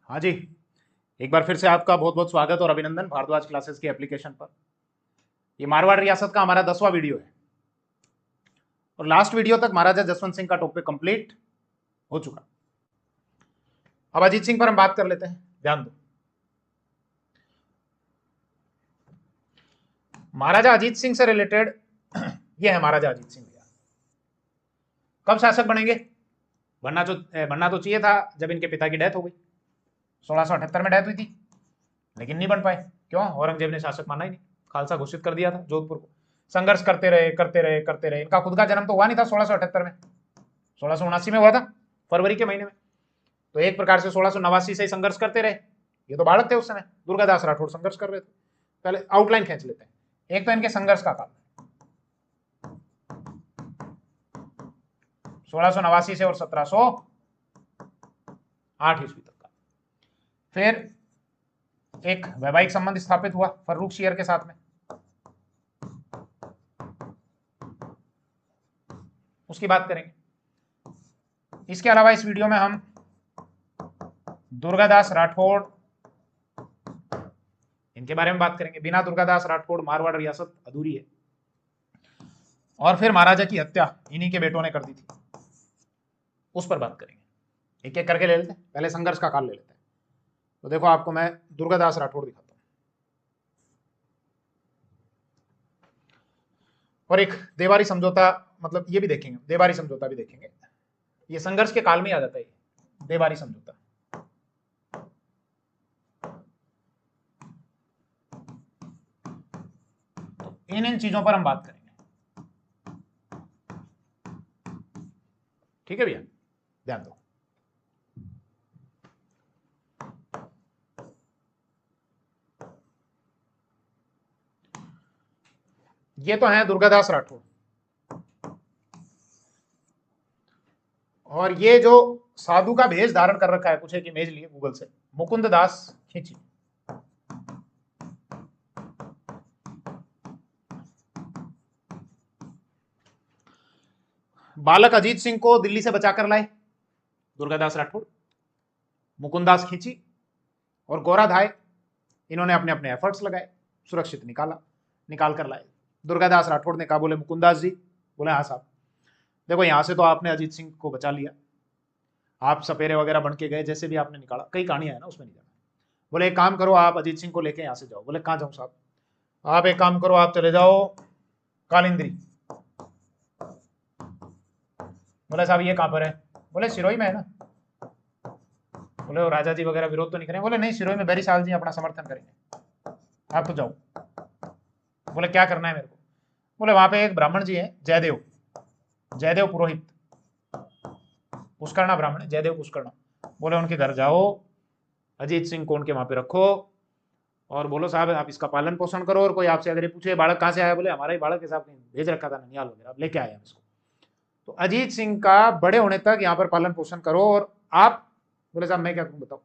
हाँ जी, एक बार फिर से आपका बहुत बहुत स्वागत और अभिनंदन भारद्वाज क्लासेस की एप्लीकेशन पर। ये मारवाड़ रियासत का हमारा 10वां वीडियो है और लास्ट वीडियो तक महाराजा जसवंत सिंह का टॉपिक कंप्लीट हो चुका। अब अजीत सिंह पर हम बात कर लेते हैं, ध्यान दो। महाराजा अजीत सिंह से रिलेटेड ये है महाराजा अजीत सिंह। कब शासक बनेंगे? बनना तो चाहिए था जब इनके पिता की डेथ हो गई। 1678 में डेथ हुई थी, लेकिन नहीं बन पाए। क्यों? औरंगजेब ने शासक माना ही नहीं, खालसा घोषित कर दिया था जोधपुर को। संघर्ष करते रहे करते रहे करते रहे। इनका खुद का जन्म तो हुआ नहीं था 1678 में, 1679 में हुआ था, फरवरी के महीने में। तो एक प्रकार से 1689 से संघर्ष करते रहे। ये तो बालक थे उस समय, दुर्गादास राठौड़ संघर्ष कर रहे थे। पहले आउटलाइन खींच लेते हैं। एक तो इनके संघर्ष का काल 1689 से और 1708 ईस्वी तक का। फिर एक वैवाहिक संबंध स्थापित हुआ फर्रुख शेर के साथ में, उसकी बात करेंगे। इसके अलावा इस वीडियो में हम दुर्गादास राठौड़ इनके बारे में बात करेंगे। बिना दुर्गादास राठौड़ मारवाड़ रियासत अधूरी है। और फिर महाराजा की हत्या इन्हीं के बेटों ने कर दी थी, उस पर बात करेंगे। एक एक करके ले लेते हैं, पहले संघर्ष का काल ले लेते हैं। तो देखो, आपको मैं दुर्गादास राठौड़ दिखाता हूं और एक देवारी समझौता, मतलब ये भी देखेंगे, देवारी समझौता भी देखेंगे। ये संघर्ष के काल में आ जाता है, देवारी समझौता। इन चीजों पर हम बात करेंगे, ठीक है भैया, ध्यान दो। ये तो है दुर्गादास राठौड़, और ये जो साधु का भेष धारण कर रखा है, कुछ एक इमेज लिए गूगल से, मुकुंद दास खींची। बालक अजीत सिंह को दिल्ली से बचाकर लाए दुर्गादास राठौड़, मुकुंदास खींची और गोराधाय। इन्होंने अपने अपने एफर्ट्स लगाए, सुरक्षित निकाल कर लाए। दुर्गादास राठौड़ ने कहा, बोले मुकुंदास जी, बोले हाँ साहब, देखो यहां से तो आपने अजीत सिंह को बचा लिया, आप सपेरे वगैरह बन के गए, जैसे भी आपने निकाला, कई कहानियां है ना, उसमें नहीं जाना। बोले एक काम करो, आप अजीत सिंह को लेके यहां से जाओ। बोले कहां जाऊं साहब? आप एक काम करो, आप चले जाओ कालिंद्री। बोले साहब ये कहां पर है? बोले सिरोही में है ना। बोले वो राजा जी वगैरह विरोध तो नहीं करेंगे? बोले नहीं, सिरोही में बैरी साहब जी अपना समर्थन करेंगे, आप तो जाओ। बोले क्या करना है मेरे को? बोले वहां पे एक ब्राह्मण जी है, जयदेव, जयदेव पुरोहित, पुष्करणा ब्राह्मण है, जयदेव पुष्करणा। बोले उनके घर जाओ, अजीत सिंह को उनके वहां पे रखो और बोलो साहब आप इसका पालन पोषण करो। और कोई आपसे अगर पूछे बालक कहां से आया, बोले हमारा ही बालक है साहब, भेज रखा था ननियाल वगैरह, आप लेके आए हैं इसको। तो अजीत सिंह का बड़े होने तक यहाँ पर पालन पोषण करो। और आप, बोले साहब मैं क्या करूं बताओ?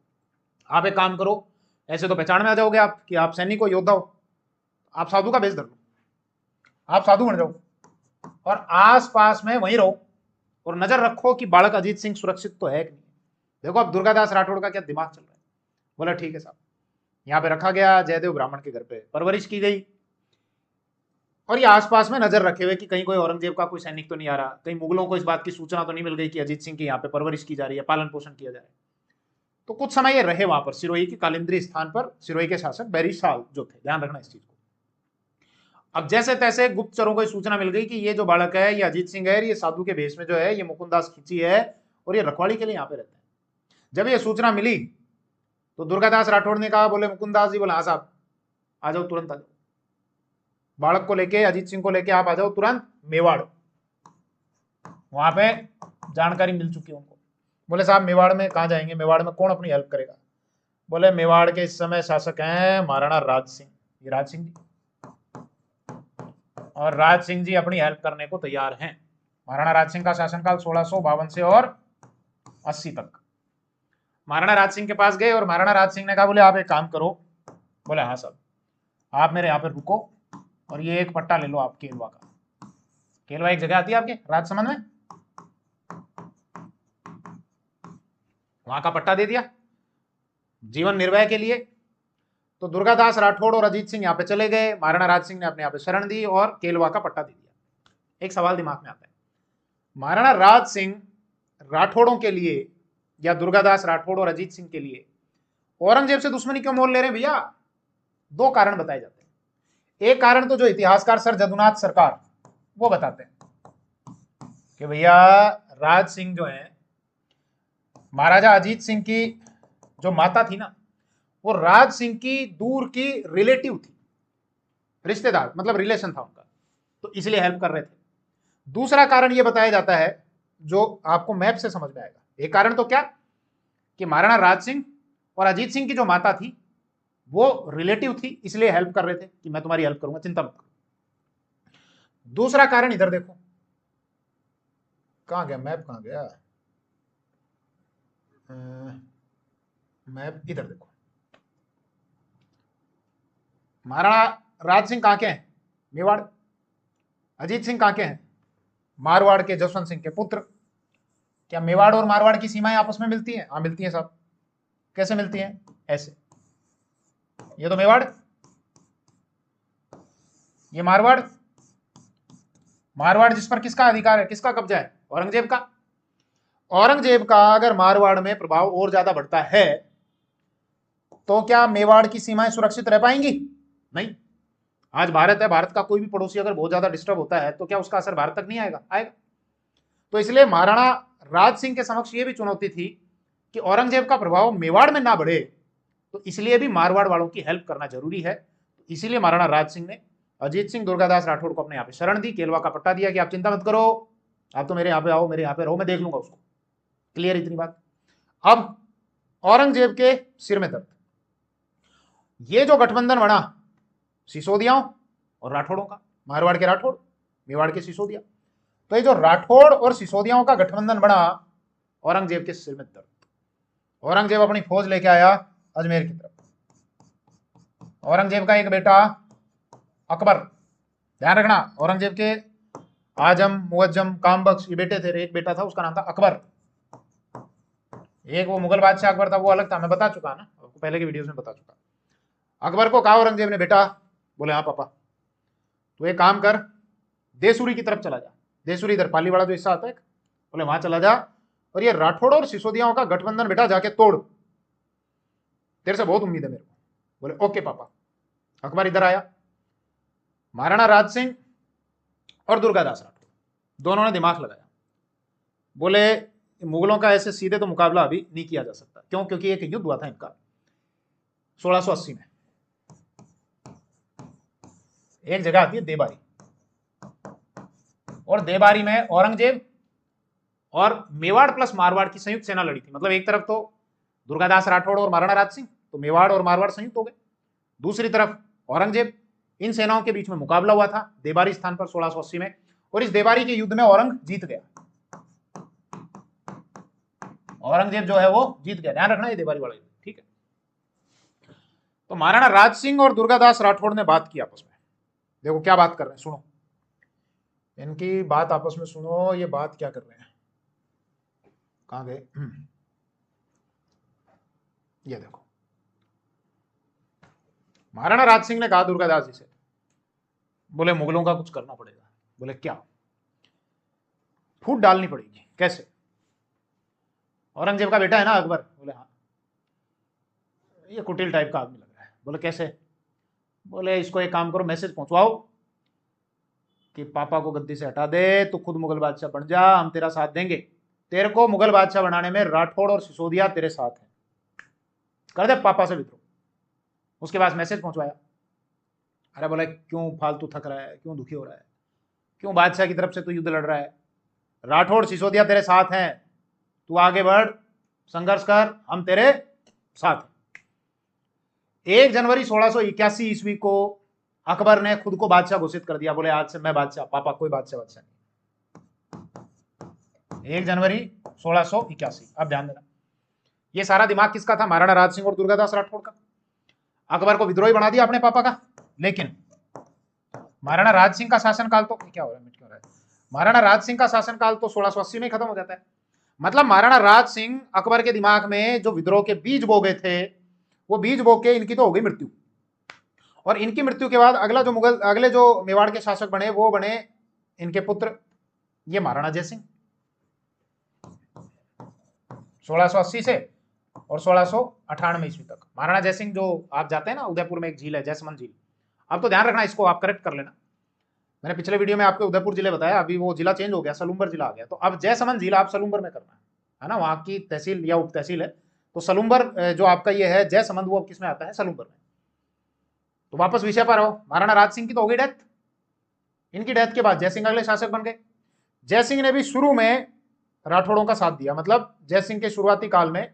आप एक काम करो, ऐसे तो पहचान में आ जाओगे आप कि आप सैनिक हो, योद्धा हो, आप साधु का भेष धर लो, आप साधु बन जाओ और आस पास में वहीं रहो और नजर रखो कि बालक अजीत सिंह सुरक्षित तो है कि नहीं। देखो अब दुर्गादास राठौड़ का क्या दिमाग चल रहा है। बोला ठीक है साहब। यहाँ पे रखा गया, जयदेव ब्राह्मण के घर पे परवरिश की गई और ये आसपास में नजर रखे हुए कि कहीं कोई औरंगजेब का कोई सैनिक तो नहीं आ रहा, कहीं मुगलों को इस बात की सूचना तो नहीं मिल गई कि अजीत सिंह की यहाँ पे परवरिश की जा रही है, पालन पोषण किया जा रहा है। तो कुछ समय ये रहे वहां पर, सिरोही की कालिंद्री स्थान पर। सिरोही के शासक बैरी साल जो थे, ध्यान रखना इस चीज को। अब जैसे तैसे गुप्तचरों को सूचना मिल गई कि ये जो बालक है ये अजीत सिंह है, ये साधु के भेष में जो है, ये मुकुंदास खींची है और ये रखवाड़ी के लिए यहाँ पे रहते हैं। जब ये सूचना मिली तो दुर्गादास राठौड़ ने कहा, बोले मुकुंदास जी, बोले हाँ साहब आ जाओ, तुरंत आ जाओ, बालक को लेके, अजीत सिंह को लेके आप आ जाओ तुरंत मेवाड़। वहां पे जानकारी मिल चुकी है उनको। बोले साहब मेवाड़ में कहाँ जाएंगे, मेवाड़ में कौन अपनी हेल्प करेगा? बोले मेवाड़ के इस समय शासक हैं महाराणा राज सिंह, ये राज सिंह जी, और राज सिंह जी अपनी हेल्प करने को तैयार हैं। महाराणा राज सिंह का शासनकाल 1652 से और 80 तक। महाराणा राज सिंह के पास गए और महाराणा राज सिंह ने कहा, बोले आप एक काम करो। बोले हाँ साहब, आप मेरे यहाँ पे रुको और ये एक पट्टा ले लो आप केलवा का। केलवा एक जगह आती है आपके राजसमंद में, वहां का पट्टा दे दिया। जीवन निर्वाह के लिए। तो दुर्गादास राठौड़ और अजीत सिंह यहाँ पे चले गए, महाराणा राज सिंह ने अपने यहाँ पे शरण दी और केलवा का पट्टा दे दिया। एक सवाल दिमाग में आता है, महाराणा राज सिंह राठौड़ों के लिए या दुर्गादास राठौड़ और अजीत सिंह के लिए औरंगजेब से दुश्मनी क्यों मोल ले रहे हैं भैया? दो कारण बताए जाते हैं। एक कारण तो जो इतिहासकार सर जदुनाथ सरकार वो बताते हैं कि भैया राज सिंह जो है, महाराजा अजीत सिंह की जो माता थी ना, वो राज सिंह की दूर की रिलेटिव थी, रिश्तेदार, मतलब रिलेशन था उनका, तो इसलिए हेल्प कर रहे थे। दूसरा कारण ये बताया जाता है जो आपको मैप से समझ में आएगा। एक कारण तो क्या कि महाराणा राज सिंह और अजीत सिंह की जो माता थी वो रिलेटिव थी, इसलिए हेल्प कर रहे थे कि मैं तुम्हारी हेल्प करूंगा, चिंता मत करो। दूसरा कारण इधर देखो, कहां गया मैप, कहां गया मैप, इधर देखो। महाराणा राज सिंह कहां के हैं? मेवाड़। अजीत सिंह कहां के हैं? मारवाड़ के जसवंत सिंह के पुत्र। क्या मेवाड़ और मारवाड़ की सीमाएं आपस में मिलती हैं? हाँ मिलती हैं साहब। कैसे मिलती हैं? ऐसे, ये तो मेवाड़, ये मारवाड़। मारवाड़ जिस पर किसका अधिकार है, किसका कब्जा है? औरंगजेब का। औरंगजेब का अगर मारवाड़ में प्रभाव और ज्यादा बढ़ता है तो क्या मेवाड़ की सीमाएं सुरक्षित रह पाएंगी? नहीं। आज भारत है, भारत का कोई भी पड़ोसी अगर बहुत ज्यादा डिस्टर्ब होता है तो क्या उसका असर भारत तक नहीं आएगा? आएगा। तो इसलिए महाराणा राज सिंह के समक्ष ये भी चुनौती थी कि औरंगजेब का प्रभाव मेवाड़ में ना बढ़े, तो इसलिए भी मारवाड़ वालों की हेल्प करना जरूरी है। तो इसीलिए महाराणा राज सिंह ने अजीत सिंह दुर्गादास राठौड़ को अपने यहाँ पे शरण दी, केलवा का पट्टा दिया कि आप चिंता मत करो, आप तो मेरे यहाँ पे आओ, मेरे यहाँ पे रहो, मैं देख लूंगा उसको। क्लियर इतनी बात? अब औरंगजेब के सिर में दर्द। ये जो गठबंधन बना सिसोदियाओं और राठौड़ों का, मारवाड़ के राठौड़, मेवाड़ के सिसोदिया, तो ये जो राठौड़ और सिसोदियाओं का गठबंधन बना, औरंगजेब के सिर में दर्द। औरंगजेब अपनी फौज लेके आया अजमेर की तरफ। औरंगजेब का एक बेटा अकबर, ध्यान रखना, औरंगजेब के आजम, मुअज्जम, कामबख्श ये बेटे थे, एक बेटा था उसका नाम था अकबर। एक वो मुगल बादशाह अकबर था, वो अलग था, मैं बता चुका ना आपको, पहले के वीडियोस में बता चुका। अकबर को कहा औरंगजेब ने, बेटा, बोले हाँ पापा, तो एक काम कर, देसूरी की तरफ चला जा। देसूरी इधर पालीवाड़ा जो हिस्सा आता है, बोले वहां चला जा, और ये राठौड़ और सिसोदियाओं का गठबंधन बेटा जाके तोड़, तेरे से बहुत उम्मीद है मेरे को। बोले ओके पापा। अकबर इधर आया, महाराणा राज सिंह और दुर्गादास राठौड़ दोनों ने दिमाग लगाया, बोले मुगलों का ऐसे सीधे तो मुकाबला अभी नहीं किया जा सकता। क्यों? क्योंकि एक युद्ध हुआ था इनका 1680 में, एक जगह आती है देबारी, और देबारी में औरंगजेब और मेवाड़ प्लस मारवाड़ की संयुक्त सेना लड़ी थी। मतलब एक तरफ तो दुर्गादास राठौड़ और महाराणा राज सिंह, तो मेवाड़ और मारवाड़ संयुक्त हो गए, दूसरी तरफ औरंगजेब। इन सेनाओं के बीच में मुकाबला हुआ था देबारी स्थान पर 1680 में, और इस देबारी के युद्ध में औरंग जीत गया। औरंगजेब जो है वो जीत गया, ध्यान रखना ये देबारी वाला युद्ध, ठीक है। तो महाराणा राज सिंह और दुर्गादास राठौड़ ने बात की आपस में। देखो क्या बात कर रहे हैं, सुनो इनकी बात आपस में, सुनो ये बात क्या कर रहे हैं। कहां गए? ये देखो, महाराणा राज सिंह ने कहा दुर्गादास जी से, बोले मुगलों का कुछ करना पड़ेगा। बोले क्या? फूट डालनी पड़ेगी। कैसे? औरंगजेब का बेटा है ना अकबर। बोले हाँ। ये कुटिल टाइप का आदमी लग रहा है। बोले कैसे? बोले इसको एक काम करो, मैसेज पहुंचवाओ कि पापा को गद्दी से हटा दे, तू खुद मुगल बादशाह बन जा, हम तेरा साथ देंगे, तेरे को मुगल बादशाह बनाने में राठौड़ और सिसोदिया तेरे साथ हैं, कर दे पापा से विद्रोह। उसके बाद मैसेज पहुंचवाया। अरे बोले क्यों फालतू थक रहा है, क्यों दुखी हो रहा है, क्यों बादशाह की तरफ से तू युद्ध लड़ रहा है, राठौड़ सिसोदिया तेरे साथ हैं, तू आगे बढ़, संघर्ष कर, हम तेरे साथ हैं। 1 जनवरी 1681 ईस्वी को अकबर ने खुद को बादशाह घोषित कर दिया। बोले आज से मैं बादशाह, पापा कोई बादशाह नहीं। 1 जनवरी 1681। अब ध्यान देना, ये सारा दिमाग किसका था? महाराणा राज सिंह और दुर्गादास राठौड़ का। अकबर को विद्रोही बना दिया अपने पापा का, लेकिन महाराणा राज सिंह का शासनकाल तो क्या हो रहा है, मिट क्यों रहा है? महाराणा राज सिंह का शासनकाल तो 1680 में खत्म हो जाता है। मतलब महाराणा राज सिंह अकबर के दिमाग में जो विद्रोह के बीज बो गए थे, वो बीज बो के इनकी तो हो गई मृत्यु। और इनकी मृत्यु के बाद अगले जो मेवाड़ के शासक बने वो बने इनके पुत्र, ये महाराणा जयसिंह 1680 से और 1698 ईस्वी तक। महाराणा जयसिंह जो आप जाते हैं ना, उदयपुर में एक झील है जयसमंद झील, अब तो ध्यान रखना, इसको आप करेक्ट कर लेना। मैंने पिछले वीडियो में आपको उदयपुर जिले बताया, अभी वो जिला चेंज हो गया, सलूम्बर जिला आ गया, तो अब जयसमंद झील आप सलूम्बर में करना है ना, वहां की तहसील या उप तहसील है। तो सलूम्बर जो आपका ये है जयसमंद, वो किस में आता है, सलूम्बर में। तो वापस विषय पर आओ, महाराणा राज सिंह की तो हो गई डेथ। इनकी डेथ के बाद जयसिंह अगले शासक बन गए। जयसिंह ने भी शुरू में राठौड़ों का साथ दिया, मतलब जयसिंह के शुरुआती काल में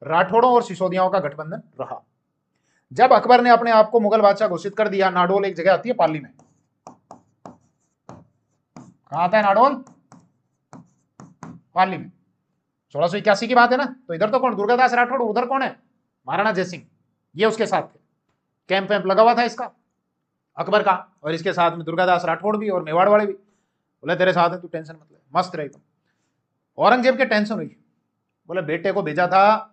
राठौड़ों और सिसोदियाओं का गठबंधन रहा। जब अकबर ने अपने आप को मुगल बादशाह घोषित कर दिया, नाडोल एक जगह आती है पाली में, कहां आता है नाडोल, पाली में, 1681 की बात है ना। तो इधर तो कौन, दुर्गादास राठौड़, उधर कौन है, महाराणा जयसिंह, ये उसके साथ थे। कैंप वैम्प लगा हुआ था इसका अकबर का, और इसके साथ में दुर्गादास राठौड़ भी और मेवाड़ वाले भी। बोले तेरे साथ है, तू टेंशन मत ले, मस्त रहे तुम। औरंगजेब के टेंशन हुई, बोले बेटे को भेजा था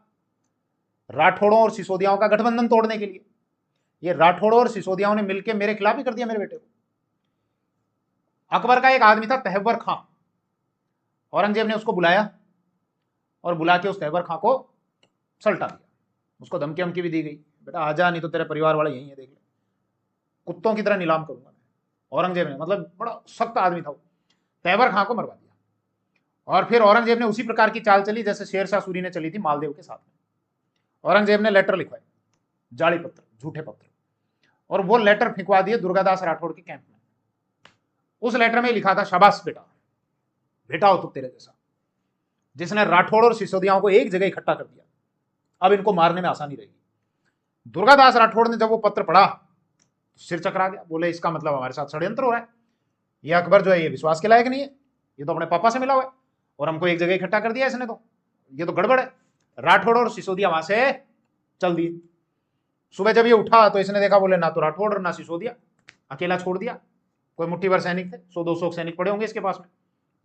राठौड़ों और सिसोदियाओं का गठबंधन तोड़ने के लिए, ये राठौड़ों और सिसोदियाओं ने मिलकर मेरे खिलाफ ही कर दिया मेरे बेटे को। अकबर का एक आदमी था तहव्वर खां, औरंगजेब ने उसको बुलाया और बुला के उस तहव्वर खां को सल्टा दिया, उसको धमकी वमकी भी दी गई, बेटा आजा नहीं तो तेरे परिवार वाले यही है, देख ले, कुत्तों की तरह नीलाम करूंगा मैं। औरंगजेब ने, मतलब बड़ा सख्त आदमी था वो, तहव्वर खां को मरवा दिया। और फिर औरंगजेब ने उसी प्रकार की चाल चली जैसे शेरशाह सूरी ने चली थी मालदेव के साथ में। औरंगजेब ने लेटर लिखवाए, जाली पत्र, झूठे पत्र, और वो लेटर फेंकवा दिए दुर्गादास राठौड़ के कैंप में। उस लेटर में लिखा था, शाबाश बेटा, बेटा हो तू तेरे जैसा, जिसने राठौड़ और सिसोदियाओं को एक जगह इकट्ठा कर दिया, अब इनको मारने में आसानी रहेगी। दुर्गादास राठौड़ ने जब वो पत्र पढ़ा, सिर चकरा गया, बोले इसका मतलब हमारे साथ षड्यंत्र हो रहा है, ये अकबर जो है ये विश्वास के लायक नहीं है, ये तो अपने पापा से मिला हुआ है और हमको एक जगह इकट्ठा कर दिया इसने, तो ये तो गड़बड़ है। राठौड़ और सिसोदिया वहां से चल दिए। सुबह जब ये उठा तो इसने देखा, बोले ना तो राठौड़ ना सिसोदिया, अकेला छोड़ दिया। कोई मुट्ठी भर सैनिक थे, 100-200 सैनिक पड़े होंगे इसके पास में,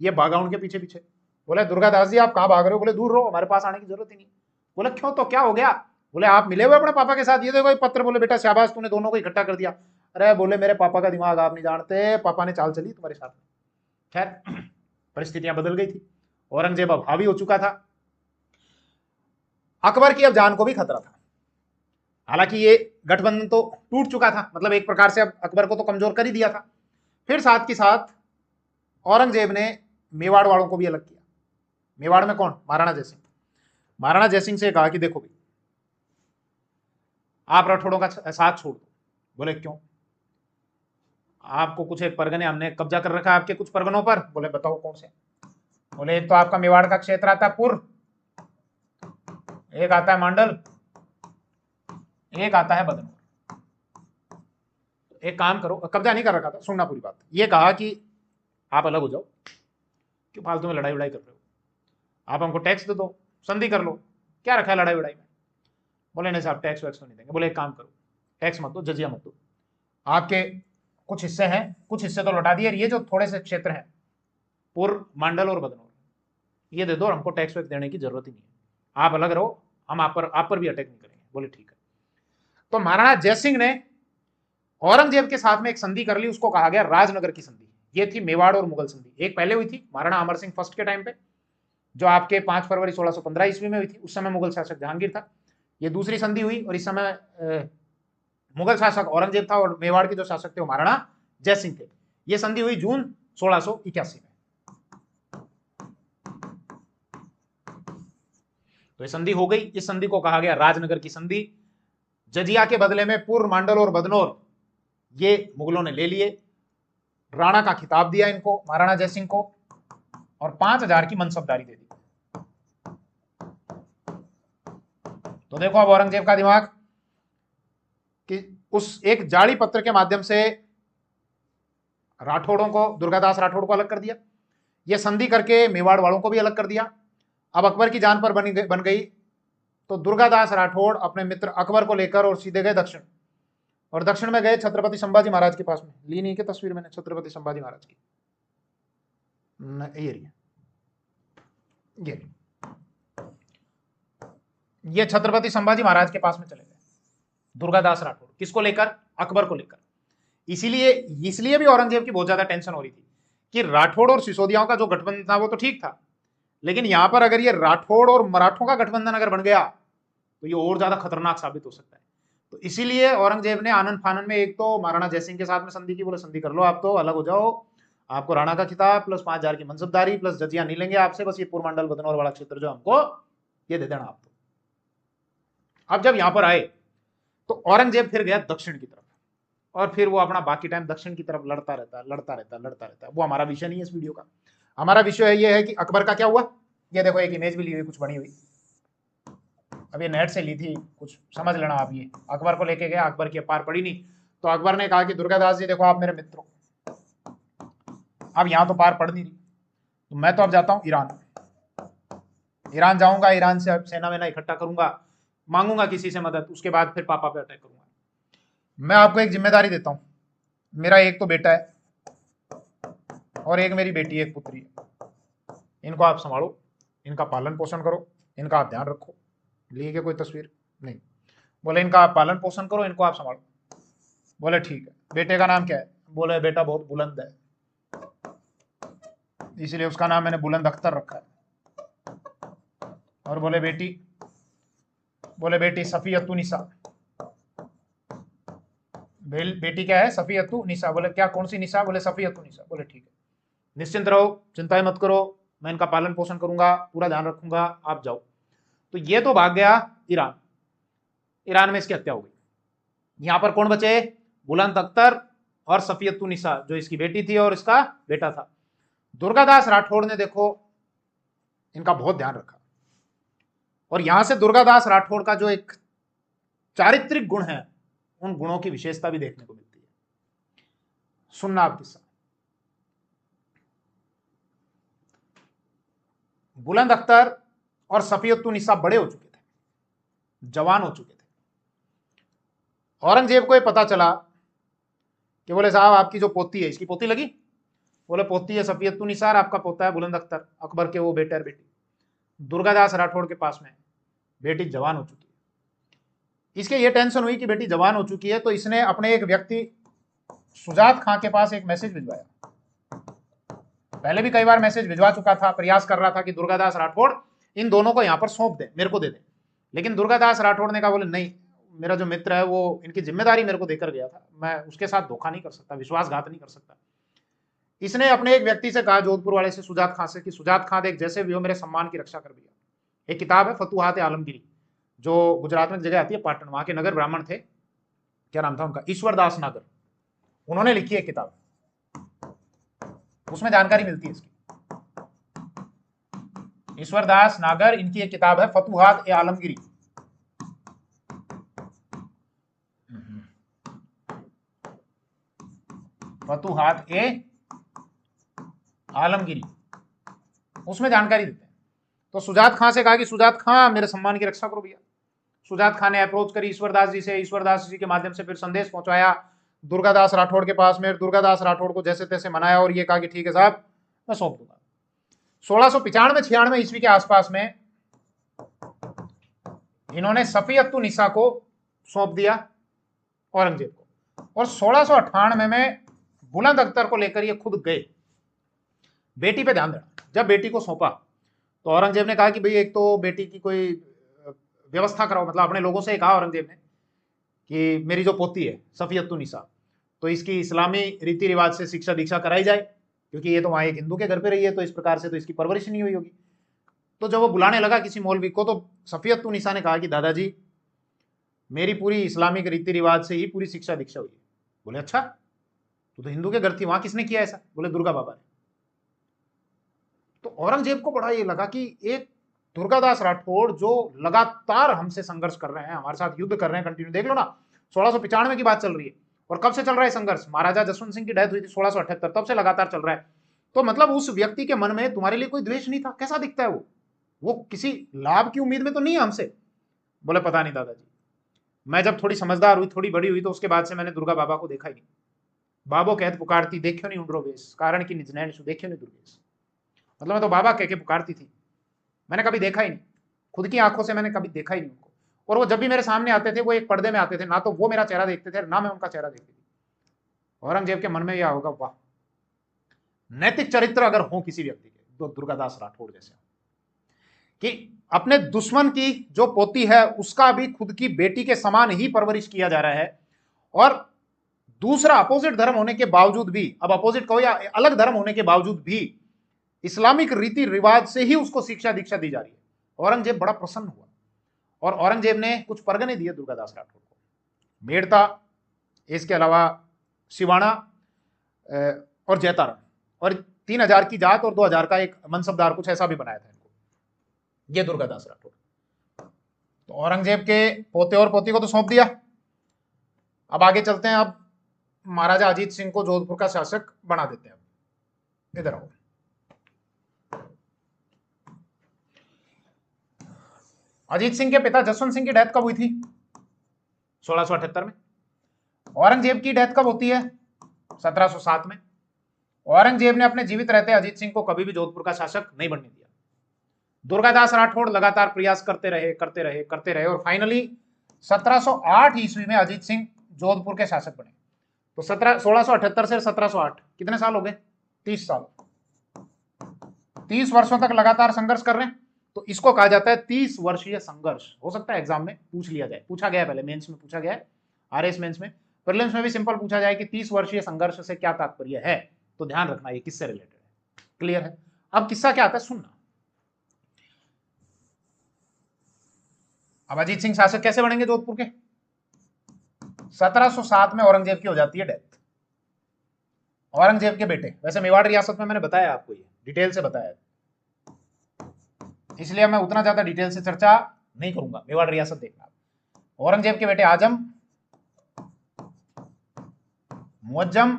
ये भागा उनके पीछे पीछे। बोले दुर्गादास जी आप कहां भाग रहे हो, बोले दूर रहो, हमारे पास आने की जरूरत ही नहीं। बोले क्यों, तो क्या हो गया, बोले आप मिले हुए अपने पापा के साथ, ये देखो पत्र, बोले बेटा शाबाश तूने दोनों को इकट्ठा कर दिया। अरे बोले मेरे पापा का दिमाग आप नहीं जानते, पापा ने चाल चली तुम्हारे साथ में। खैर परिस्थितियां बदल गई थी, औरंगजेब अब हावी हो चुका था, अकबर की अब जान को भी खतरा था। हालांकि ये गठबंधन तो टूट चुका था, मतलब एक प्रकार से अब अकबर को तो कमजोर कर ही दिया था। फिर साथ के साथ औरंगजेब ने मेवाड़ वालों को भी अलग किया। मेवाड़ में कौन, महाराणा जयसिंह। महाराणा जयसिंह से कहा कि देखो भाई आप राठौड़ों का साथ छोड़ दो। बोले क्यों, आपको कुछ एक परगने हमने कब्जा कर रखा है आपके कुछ परगनों पर। बोले बताओ कौन से। बोले एक तो आपका मेवाड़ का क्षेत्र आता है पुर, एक आता है मांडल, एक आता है बदनौर। एक काम करो, कब्जा नहीं कर रखा था, सुनना पूरी बात। ये कहा कि आप अलग हो जाओ, क्यों फालतू में लड़ाई वड़ाई कर रहे हो, आप हमको टैक्स दे दो, संधि कर लो, क्या रखा है लड़ाई वड़ाई में। बोले नहीं साहब टैक्स वैक्स तो नहीं देंगे। बोले एक काम करो, टैक्स मत दो, जजिया मत दो, आपके कुछ हिस्से हैं, कुछ हिस्से तो लौटा दिए, ये जो थोड़े से क्षेत्र हैं पुर, मांडल और बदनौर, ये दे दो, हमको टैक्स वैक्स देने की जरूरत ही नहीं है, आप अलग रहो, हम आप पर भी अटैक नहीं करेंगे। बोले ठीक है। तो महाराणा जयसिंह ने औरंगजेब के साथ में एक संधि कर ली, उसको कहा गया राजनगर की संधि। ये थी मेवाड़ और मुगल संधि। एक पहले हुई थी महाराणा अमर सिंह फर्स्ट के टाइम पे, जो आपके 5 फरवरी 1615 ईस्वी में हुई थी, उस समय मुगल शासक जहांगीर था। ये दूसरी संधि हुई और इस समय मुगल शासक औरंगजेब था और मेवाड़ के जो शासक थे वो महाराणा जयसिंह थे। ये संधि हुई जून 1681 में। तो ये संधि हो गई, इस संधि को कहा गया राजनगर की संधि। जजिया के बदले में पुर, मांडल और बदनौर ये मुगलों ने ले लिए। राणा का खिताब दिया इनको, महाराणा जयसिंह को, और 5000 की मनसबदारी दे दी। तो देखो अब औरंगजेब का दिमाग कि उस एक जाली पत्र के माध्यम से राठौड़ों को, दुर्गादास राठौड़ को अलग कर दिया, ये संधि करके मेवाड़ वालों को भी अलग कर दिया। अब अकबर की जान पर बन गई। तो दुर्गादास राठौड़ अपने मित्र अकबर को लेकर और सीधे गए दक्षिण, और दक्षिण में गए छत्रपति संभाजी महाराज के पास में। ली नहीं की तस्वीर मैंने छत्रपति संभाजी महाराज की, ये छत्रपति संभाजी महाराज के पास में चले गए। दुर्गादास राठौड़। किसको लेकर? अकबर को लेकर। इसलिए भी औरंगजेब की बहुत ज्यादा टेंशन हो रही थी कि राठौड़ और सिसोदियाओं का जो गठबंधन था वो तो ठीक था, लेकिन यहां पर अगर ये राठौड़ और मराठों का गठबंधन अगर बन गया तो ये और ज्यादा खतरनाक साबित हो सकता है। तो इसीलिए औरंगजेब ने आनन फानन में एक तो महाराणा जयसिंह के साथ में संधि की, बोले संधि कर लो, आप तो अलग हो जाओ, आपको राणा का खिताब प्लस 5,000 की मनसबदारी प्लस जजिया नहीं लेंगे आपसे, बस ये पूर्वमंडल बदनौर वाला क्षेत्र जो हमको ये दे देना आप। तो अब जब यहां पर आए तो औरंगजेब फिर गया दक्षिण की तरफ, और फिर वो अपना बाकी टाइम दक्षिण की तरफ लड़ता रहता। वो हमारा विषय नहीं है इस वीडियो का। हमारा विषय ये है कि अकबर का क्या हुआ। ये देखो एक इमेज भी ली हुई कुछ बनी हुई, अब ये नेट से ली थी, कुछ समझ लेना आप। ये अकबर को लेके गया, अकबर की पार पड़ी नहीं, तो अकबर ने कहा कि दुर्गादास जी देखो आप मेरे मित्र हो, अब यहां तो पार पड़ नहीं रही, तो मैं तो अब जाता हूं ईरान जाऊंगा, ईरान से सेना वेना इकट्ठा करूंगा, मांगूंगा किसी से मदद, उसके बाद फिर पापा पे अटैक करूंगा। मैं आपको एक जिम्मेदारी देता हूं, मेरा एक तो बेटा है और एक मेरी बेटी, एक पुत्री है, इनको आप संभालो, इनका पालन पोषण करो, इनका आप ध्यान रखो। लिए क्या कोई तस्वीर नहीं, बोले इनका आप पालन पोषण करो, इनको आप संभालो। बोले ठीक है। बेटे का नाम क्या है? बोले बेटा बहुत बुलंद है, इसलिए उसका नाम मैंने बुलंद अख्तर रखा है। और बोले बेटी सफियतु निसा। बेटी क्या है? सफियतु निसा। बोले क्या, कौन सी निसा? बोले सफियतु निसा। बोले ठीक है, निश्चिंत रहो, चिंताएं मत करो, मैं इनका पालन पोषण करूंगा, पूरा ध्यान रखूंगा, आप जाओ। तो ये तो भाग गया ईरान में इसकी हत्या हो गई। यहां पर कौन बचे? बुलंद अख्तर और सफियतु निसा, जो इसकी बेटी थी और इसका बेटा था। दुर्गादास राठौड़ ने देखो इनका बहुत ध्यान रखा, और यहां से दुर्गादास राठौड़ का जो एक चारित्रिक गुण है, उन गुणों की विशेषता भी देखने को मिलती है। सुनना आप किस्सा। बुलंद अख्तर और सफियतुन निसा बड़े हो चुके थे, जवान हो चुके थे। औरंगजेब को यह पता चला कि बोले साहब आपकी जो पोती है, इसकी पोती लगी? बोले पोती है सफियतुन निसा, आपका पोता है बुलंद अख्तर, अकबर के वो बेटे और बेटी। दुर्गादास राठौड़ के पास में बेटी जवान हो चुकी है। इसके ये टेंशन हुई कि बेटी जवान हो चुकी है, तो इसने अपने एक व्यक्ति सुजात खां के पास एक मैसेज भिजवाया। पहले भी कई बार मैसेज भिजवा चुका था, प्रयास कर रहा था कि दुर्गादास राठौड़ इन दोनों को यहां पर सौंप दे, मेरे को दे दे। लेकिन दुर्गादास राठौड़ ने कहा बोले नहीं, मेरा जो मित्र है वो इनकी जिम्मेदारी मेरे को देकर गया था, मैं उसके साथ धोखा नहीं कर सकता, विश्वासघात नहीं कर सकता। इसने अपने एक व्यक्ति से कहा, जोधपुर वाले से, सुजात खां से, कि सुजात खां देख जैसे भी हो मेरे सम्मान की रक्षा कर दिया। एक किताब है फतुहात आलमगिरी, जो गुजरात में जगह आती है पाटन, वहां के नगर ब्राह्मण थे, क्या नाम था उनका, ईश्वरदास नागर, उन्होंने लिखी है किताब, उसमें जानकारी मिलती है इसकी। ईश्वरदास नागर, इनकी एक किताब है फतुहात आलमगिरी। फतुहात आलमगिरी, उसमें जानकारी देते हैं। तो सुजात खां से कहा कि सुजात खां मेरे सम्मान की रक्षा करो भैया। सुजात खां ने अप्रोच करी ईश्वरदास जी से, ईश्वरदास जी के माध्यम से फिर संदेश पहुंचाया दुर्गादास राठौड़ के पास में। दुर्गादास राठौड़ को जैसे तैसे मनाया और ये कहा कि ठीक है साहब मैं सौंप दूंगा। 1695-96 ईस्वी के आसपास में इन्होंने सफियतुन निसा को सौंप दिया औरंगजेब को, और 1698 में बुलंद अख्तर को लेकर ये खुद गए। बेटी पे ध्यान देना, जब बेटी को सौंपा तो औरंगजेब ने कहा कि भाई एक तो बेटी की कोई व्यवस्था कराओ, मतलब अपने लोगों से कहा औरंगजेब ने कि मेरी जो पोती है सफियतुन निसा, तो इसकी इस्लामी रीति रिवाज से शिक्षा दीक्षा कराई जाए, क्योंकि ये तो वहां एक हिंदू के घर पे रही है, तो इस प्रकार से तो इसकी परवरिश नहीं हुई होगी। तो जब वो बुलाने लगा किसी मौलवी को, तो सफियतुन निसा ने कहा कि दादाजी मेरी पूरी इस्लामिक रीति रिवाज से ही पूरी शिक्षा दीक्षा हुई है। बोले अच्छा, तो हिंदू के घर थी, वहां किसने किया ऐसा? बोले दुर्गा बाबा ने। तो औरंगजेब को बड़ा ये लगा कि एक दुर्गादास राठौड़ जो लगातार हमसे संघर्ष कर रहे हैं, हमारे साथ युद्ध कर रहे हैं कंटिन्यू, देख लो ना 1695 की बात चल रही है, और कब से चल रहा है संघर्ष? महाराजा जसवंत सिंह की डेथ हुई थी 1678, तब से लगातार चल रहा है। तो मतलब उस व्यक्ति के मन में तुम्हारे लिए कोई द्वेष नहीं था। कैसा दिखता है वो किसी लाभ की उम्मीद में तो नहीं है हमसे। बोले पता नहीं दादाजी, मैं जब थोड़ी समझदार हुई, थोड़ी बड़ी हुई, तो उसके बाद से मैंने दुर्गा बाबा को देखा ही नहीं। बाबो कहत पुकारती देखियो नहीं उंडरो वेश, कारण की निज नैन देखियो नहीं दुर्गेश। मतलब मैं तो बाबा कह के पुकारती थी, मैंने कभी देखा ही नहीं, खुद की आंखों से मैंने कभी देखा ही नहीं उनको। और वो जब भी मेरे सामने आते थे वो एक पर्दे में आते थे, ना तो वो मेरा चेहरा देखते थे ना मैं उनका चेहरा देखती थी। औरंगजेब के मन में यह होगा, वाह, नैतिक चरित्र अगर हो किसी व्यक्ति के तो दुर्गादास राठौड़ जैसे, कि अपने दुश्मन की जो पोती है उसका भी खुद की बेटी के समान ही परवरिश किया जा रहा है, और दूसरा अपोजिट धर्म होने के बावजूद भी, अब अपोजिट कहो या अलग धर्म होने के बावजूद भी इस्लामिक रीति रिवाज से ही उसको शिक्षा दीक्षा दी जा रही है। औरंगजेब बड़ा प्रसन्न हुआ और औरंगजेब ने कुछ परगने दिए दुर्गादास राठौड़ को, मेड़ता, इसके अलावा सिवाना और जैतारण, और 3000 की जात और 2000 का एक मनसबदार, कुछ ऐसा भी बनाया था इनको, ये दुर्गादास राठौड़। तो औरंगजेब के पोते और पोती को तो सौंप दिया। अब आगे चलते हैं, अब महाराजा अजीत सिंह को जोधपुर का शासक बना देते हैं। इधर आओ। अजीत सिंह के पिता जसवंत सिंह की डेथ कब हुई थी? 1678 में। औरंगजेब की डेथ कब होती है? 1707 में। औरंगजेब ने अपने जीवित रहते अजीत सिंह को कभी भी जोधपुर का शासक नहीं बनने दिया। दुर्गादास राठौड़ लगातार प्रयास करते रहे और फाइनली 1708 ईस्वी में अजीत सिंह जोधपुर के शासक बने। तो 1678 से 1708 कितने साल हो गए? 30 साल। 30 वर्षों तक लगातार संघर्ष कर रहे हैं, तो इसको कहा जाता है 30 वर्षीय संघर्ष। हो सकता है एग्जाम में पूछ लिया जाए, पूछा गया, पहले मेंस में पूछा गया है, आरएस मेंस में, प्रीलिम्स में भी सिंपल पूछा जाए कि 30 वर्षीय संघर्ष से क्या तात्पर्य है, तो ध्यान रखना ये किससे रिलेटेड है। क्लियर है? अब किस्सा क्या आता है सुनना। अब अजीत सिंह शासक कैसे बनेंगे जोधपुर के? 1707 में औरंगजेब की हो जाती है डेथ। औरंगजेब के बेटे, वैसे मेवाड़ रियासत में मैंने बताया आपको, ये डिटेल से बताया, इसलिए मैं उतना ज्यादा डिटेल से चर्चा नहीं करूंगा, मेवाड़ रियासत देखना। औरंगजेब के बेटे आजम, मुअज्जम,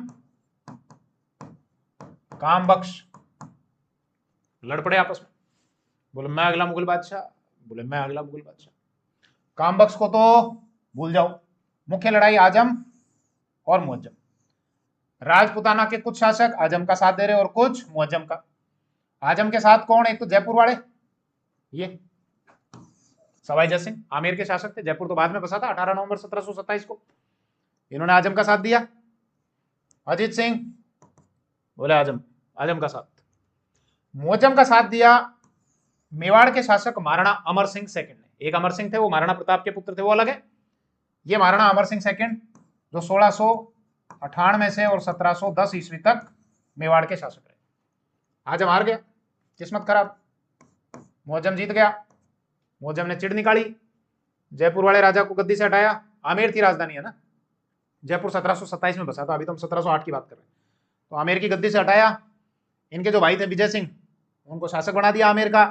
कामबख्श लड़ पड़े आपस में। बोले मैं अगला मुगल बादशाह, बोले मैं अगला मुगल बादशाह। कामबख्श को तो भूल जाओ, मुख्य लड़ाई आजम और मुअज्जम। राजपुताना के कुछ शासक आजम का साथ दे रहे और कुछ मुअज्जम का। आजम के साथ कौन? एक तो जयपुर वाले, ये सवाई जय सिंह आमेर के शासक थे, जयपुर तो बाद में बसा था 18 नवंबर 1727 को। इन्होंने आजम का साथ दिया। अजीत सिंह बोले आजम का साथ। मुअज्जम का साथ दिया मेवाड़ के शासक महाराणा अमर सिंह सेकंड ने। एक अमर सिंह थे, वो महाराणा प्रताप के पुत्र थे, वो अलग है। ये महाराणा अमर सिंह सेकंड जो 1698 से और 1710 ईस्वी तक मेवाड़ के शासक रहे। आजम हार गया, किस्मत खराब, मुअज्जम जीत गया। मुअज्जम ने चिढ़ निकाली, जयपुर वाले राजा को गद्दी से हटाया। आमेर थी राजधानी, है ना, जयपुर 1727 में बसा था, अभी तो हम 1708 की बात कर रहे हैं। तो आमेर की गद्दी से हटाया। इनके जो भाई थे विजय सिंह, उनको शासक बना दिया आमेर का।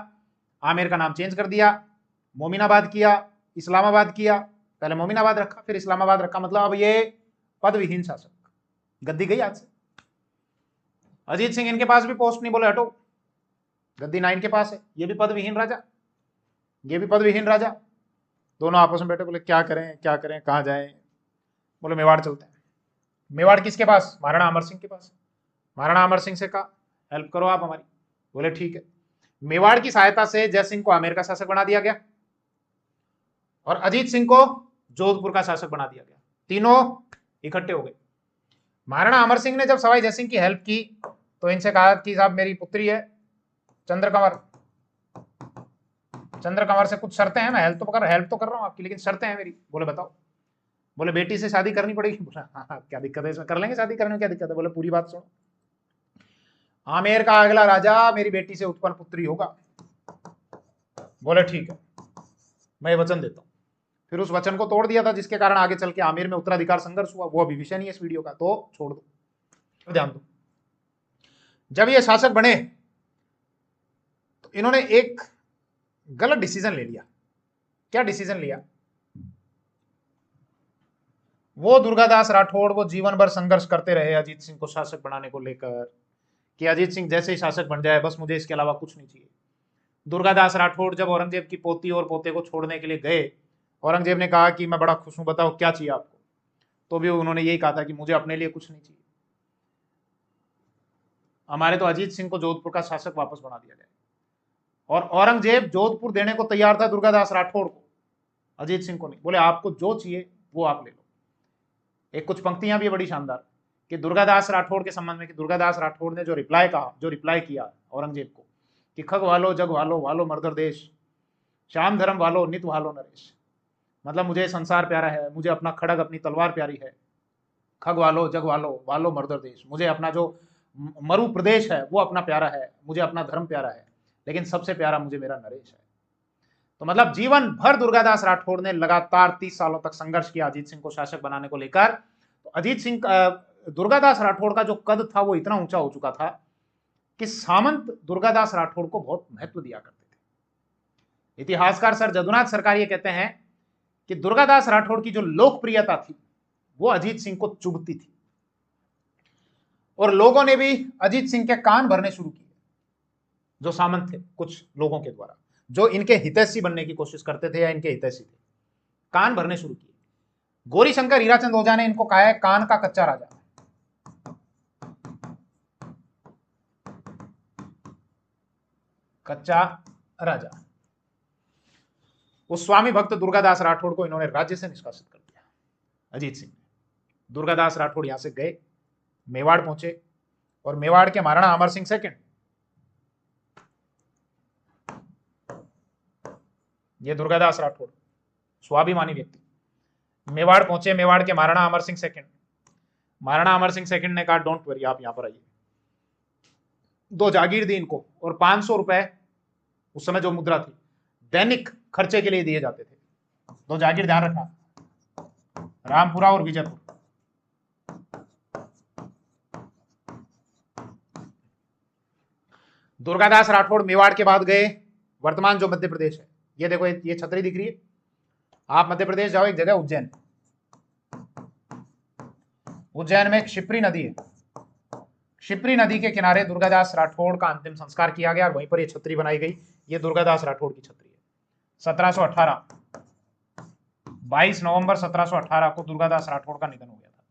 आमेर का नाम चेंज कर दिया, मोमिनाबाद किया, इस्लामाबाद किया। पहले मोमिनाबाद रखा, फिर इस्लामाबाद रखा, मतलब अब ये पद विहीन शासक, गद्दी गई आज से। अजीत सिंह इनके पास भी पोस्ट नहीं, बोले हटो, गद्दी ना इनके पास है, ये भी पद विहीन राजा, ये भी पद विहीन राजा। दोनों आपस में बैठे, बोले क्या करें क्या करें, कहाँ जाएं। बोले मेवाड़ चलते हैं। मेवाड़ किसके पास? महाराणा अमर सिंह के पास। महाराणा अमर सिंह से कहा हेल्प करो आप हमारी। बोले ठीक है। मेवाड़ की सहायता से जय सिंह को आमेर का शासक बना दिया गया और अजीत सिंह को जोधपुर का शासक बना दिया गया। तीनों इकट्ठे हो गए। महाराणा अमर सिंह ने जब सवाई जय सिंह की हेल्प की तो इनसे कहा कि साहब मेरी पुत्री है चंद्रकंवर, चंद्रकंवर से कुछ शर्तें हैं, मैं हेल्प तो कर रहा हूं आपकी, लेकिन शर्तें हैं मेरी। बोले बताओ। बोले बेटी से शादी करनी पड़ेगी। बोला हाँ क्या दिक्कत है इसमें, कर लेंगे शादी, करने में क्या दिक्कत है। बोले पूरी बात सुनो, आमेर का अगला राजा मेरी बेटी से उत्पन्न पुत्री होगा। बोले ठीक है, मैं वचन देता हूं। फिर उस वचन को तोड़ दिया था, जिसके कारण आगे चल के आमेर में उत्तराधिकार संघर्ष हुआ। वो अभी विषय नहीं है इस वीडियो का, तो छोड़ दो, ध्यान दो। जब ये शासक बने तो इन्होंने एक गलत डिसीजन ले लिया। क्या डिसीजन लिया? वो दुर्गादास राठौड़ वो जीवन भर संघर्ष करते रहे अजीत सिंह को शासक बनाने को लेकर, कि अजीत सिंह जैसे ही शासक बन जाए बस मुझे इसके अलावा कुछ नहीं चाहिए। दुर्गादास राठौड़ जब औरंगजेब की पोती और पोते को छोड़ने के लिए गए, औरंगजेब ने कहा कि मैं बड़ा खुश हूं, बताओ क्या चाहिए आपको। तो भी उन्होंने यही कहा था कि मुझे अपने लिए कुछ नहीं चाहिए, हमारे तो अजीत सिंह को जोधपुर का शासक वापस बना दिया जाए। और औरंगजेब जोधपुर देने को तैयार था दुर्गादास राठौड़ को, अजीत सिंह को नहीं। बोले आपको जो चाहिए वो आप ले लो। एक कुछ पंक्तियां भी है बड़ी शानदार कि दुर्गादास राठौड़ के संबंध में, कि दुर्गादास राठौड़ ने जो रिप्लाई किया औरंगजेब को कि खग वालो जग वालो मर्दर देश, श्याम धर्म वालो नित वालो नरेश। मतलब मुझे संसार प्यारा है, मुझे अपना खड़ग अपनी तलवार प्यारी है, खग वालो जग वालो मर्दर देश, मुझे अपना जो मरु प्रदेश है वो अपना प्यारा है, मुझे अपना धर्म प्यारा है, लेकिन सबसे प्यारा मुझे मेरा नरेश है। तो मतलब जीवन भर दुर्गादास राठौड़ ने लगातार 30 सालों तक संघर्ष किया अजीत सिंह को शासक बनाने को लेकर। तो अजीत सिंह दुर्गादास राठौड़ का जो कद था वो इतना ऊंचा हो चुका था कि सामंत दुर्गादास राठौड़ को बहुत महत्व दिया करते थे। इतिहासकार सर जदुनाथ सरकार ये कहते हैं कि दुर्गादास राठौड़ की जो लोकप्रियता थी वो अजीत सिंह को चुभती थी, और लोगों ने भी अजीत सिंह के कान भरने शुरू किए। जो सामंत थे कुछ लोगों के द्वारा, जो इनके हितैषी बनने की कोशिश करते थे या इनके हितैषी थे, कान भरने शुरू किए। गौरीशंकर हीराचंद ओझा ने इनको कहा है कान का कच्चा राजा। कच्चा राजा। उस स्वामी भक्त दुर्गादास राठौड़ को इन्होंने राज्य से निष्कासित कर दिया अजीत सिंह ने। दुर्गादास राठौड़ यहां से गए, मेवाड़ पहुंचे, और मेवाड़ के महाराणा अमर सिंह सेकंड, ये दुर्गादास राठौड़ स्वाभिमानी व्यक्ति, मेवाड़ पहुंचे। मेवाड़ के महाराणा अमर सिंह सेकंड, महाराणा अमर सिंह सेकंड ने कहा डोंट वरी, आप यहां पर आइए। 2 जागीर दी इनको, और 500 रुपए उस समय जो मुद्रा थी दैनिक खर्चे के लिए दिए जाते थे। 2 जागीर ध्यान रखना, रामपुरा और विजयपुर। दुर्गादास राठौड़ मेवाड़ के बाद गए वर्तमान जो मध्य प्रदेश है, ये देखो ये छतरी दिख रही है, आप मध्य प्रदेश जाओ, एक जगह उज्जैन, उज्जैन में शिप्री नदी है, शिप्री नदी के किनारे दुर्गादास राठौड़ का अंतिम संस्कार किया गया और वहीं पर ये छतरी बनाई गई। ये दुर्गादास राठौड़ की छतरी है। 1718 22 नवंबर 1718 को दुर्गादास राठौड़ का निधन हो गया था।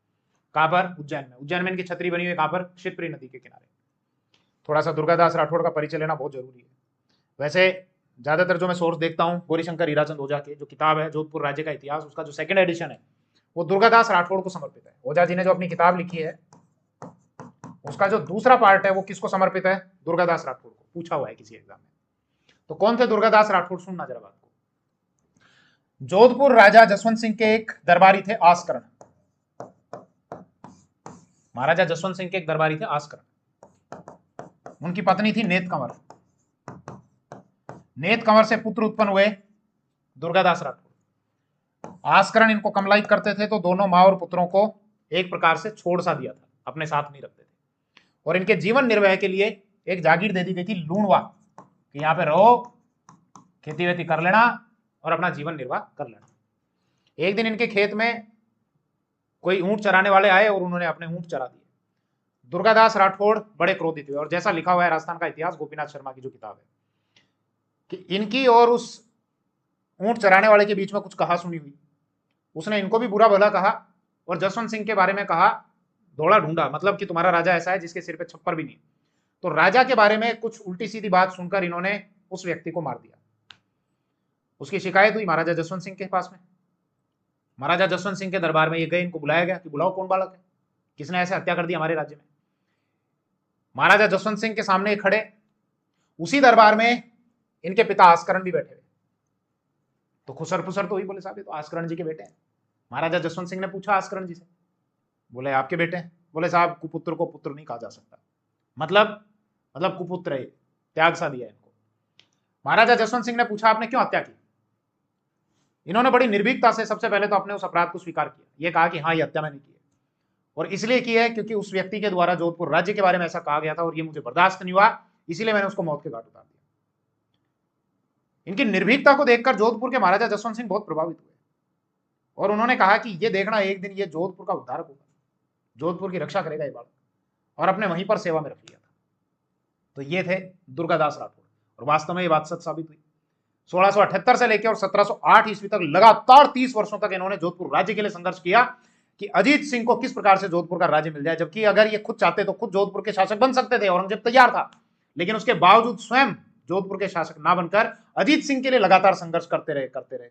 कहां पर? उज्जैन में। उज्जैन में इनकी छतरी बनी हुई है, कहां पर? शिप्री नदी के किनारे। थोड़ा सा दुर्गादास राठौड़ का परिचय लेना बहुत जरूरी है। वैसे ज्यादातर जो मैं सोर्स देखता हूँ गौरीशंकर हीराचंद ओझा की जो किताब है जोधपुर राज्य का इतिहास, उसका जो 2nd एडिशन है वो दुर्गादास राठौड़ को समर्पित है। ओझा जी ने जो अपनी किताब लिखी है उसका जो दूसरा पार्ट है वो किसको समर्पित है? दुर्गादास राठौड़ को। पूछा हुआ है किसी एग्जाम में। तो कौन थे दुर्गादास राठौड़? सुनना जरा बात को। जोधपुर राजा जसवंत सिंह के एक दरबारी थे आस्करण। महाराजा जसवंत सिंह के एक दरबारी थे आस्करण। उनकी पत्नी थी नेत कंवर। नेत कंवर से पुत्र उत्पन्न हुए दुर्गादास राठौड़। आस्करण इनको कमलाइत करते थे, तो दोनों मां और पुत्रों को एक प्रकार से छोड़ सा दिया था, अपने साथ नहीं रखते थे। और इनके जीवन निर्वाह के लिए एक जागीर दे दी गई थी लूणवा, कि यहां पे रहो, खेती वेती कर लेना और अपना जीवन निर्वाह कर लेना। एक दिन इनके खेत में कोई ऊंट चराने वाले आए और उन्होंने अपने ऊंट चरा दिए। दुर्गादास राठौड़ बड़े क्रोधित हुए, और जैसा लिखा हुआ है राजस्थान का इतिहास गोपीनाथ शर्मा की जो किताब है, कि इनकी और उस ऊंट चराने वाले के बीच में कुछ कहा सुनी हुई। उसने इनको भी बुरा भला कहा और जसवंत सिंह के बारे में कहा दौड़ा ढूंढा, मतलब कि तुम्हारा राजा ऐसा है जिसके सिर पे छप्पर भी नहीं। तो राजा के बारे में कुछ उल्टी सीधी बात सुनकर इन्होंने उस व्यक्ति को मार दिया। उसकी शिकायत हुई महाराजा जसवंत सिंह के पास में। महाराजा जसवंत सिंह के दरबार में ये गए, इनको बुलाया गया कि बुलाओ कौन बालक है, किसने ऐसे हत्या कर दी हमारे राज्य में। महाराजा जसवंत सिंह के सामने खड़े, उसी दरबार में इनके पिता आस्करण भी बैठे हुए। तो खुसर फुसर तो हुई, बोले साहब ये तो आस्करण जी के बेटे हैं। महाराजा जसवंत सिंह ने पूछा आस्करण जी से, बोले आपके बेटे हैं? बोले साहब कुपुत्र को पुत्र नहीं कहा जा सकता, मतलब कुपुत्र है, त्याग सा दिया इनको। महाराजा जसवंत सिंह ने पूछा आपने क्यों हत्या की? इन्होंने बड़ी निर्भीकता से सबसे पहले तो अपने उस अपराध को स्वीकार किया। ये कहा कि हाँ ये हत्या मैंने की है, और इसलिए की है क्योंकि उस व्यक्ति के द्वारा जोधपुर राज्य के बारे में ऐसा कहा गया था और ये मुझे बर्दाश्त नहीं हुआ, इसीलिए मैंने उसको मौत के घाट उतार दिया। इनकी निर्भीकता को देखकर जोधपुर के महाराजा जसवंत सिंह बहुत प्रभावित हुए, और उन्होंने कहा कि ये देखना एक दिन ये जोधपुर का उद्धारक होगा, जोधपुर की रक्षा करेगा ये बालक, और अपने वहीं पर सेवा में रख लिया था। तो ये थे दुर्गादास राठौड़, और वास्तव में ये बात सच साबित हुई। 1678 से लेकर और 1708 ईस्वी तक लगातार 30 वर्षों तक इन्होंने जोधपुर राज्य के लिए संघर्ष किया कि अजीत सिंह को किस प्रकार से जोधपुर का राज्य मिल जाए, जबकि अगर ये खुद चाहते तो खुद जोधपुर के शासक बन सकते थे, औरंगजेब तैयार था, लेकिन उसके बावजूद स्वयं जोधपुर के शासक ना बनकर अजीत सिंह के लिए लगातार संघर्ष करते रहे।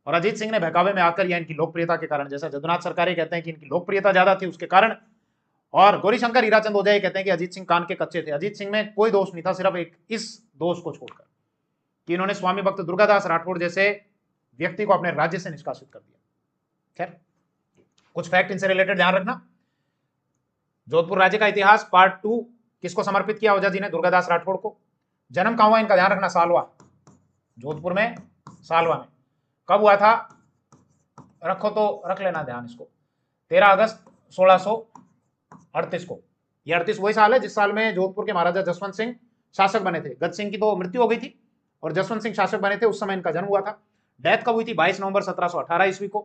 और अजीत सिंह ने बहकावे में आकर या इनकी लोकप्रियता के कारण, जैसा जदुनाथ सरकार ये कहते हैं कि इनकी लोकप्रियता ज्यादा थी उसके कारण, और गौरीशंकर हीराचंद ओझा ये कहते हैं कि अजीत सिंह कान के कच्चे थे। अजीत सिंह में कोई दोष नहीं था, सिर्फ एक इस दोष को छोड़कर कि इन्होंने स्वामी भक्त दुर्गादास राठौड़ जैसे व्यक्ति को अपने राज्य से निष्कासित कर दिया। खैर, कुछ फैक्ट इनसे रिलेटेड ध्यान रखना। जोधपुर राज्य का इतिहास पार्ट 2 किसको समर्पित किया ओझा जी ने? दुर्गादास राठौड़ को। जन्म कहां हुआ इनका? ध्यान रखना, सालवा, जोधपुर में, सालवा में। कब हुआ था? रखो तो रख लेना ध्यान इसको, 13 अगस्त 1638 को। ये 38 वही साल है जिस साल में जोधपुर के महाराजा जसवंत सिंह शासक बने थे। गज सिंह की तो मृत्यु हो गई थी और जसवंत सिंह शासक बने थे, उस समय इनका जन्म हुआ था। डेथ कब हुई थी? 22 नवंबर 1718 ईस्वी को।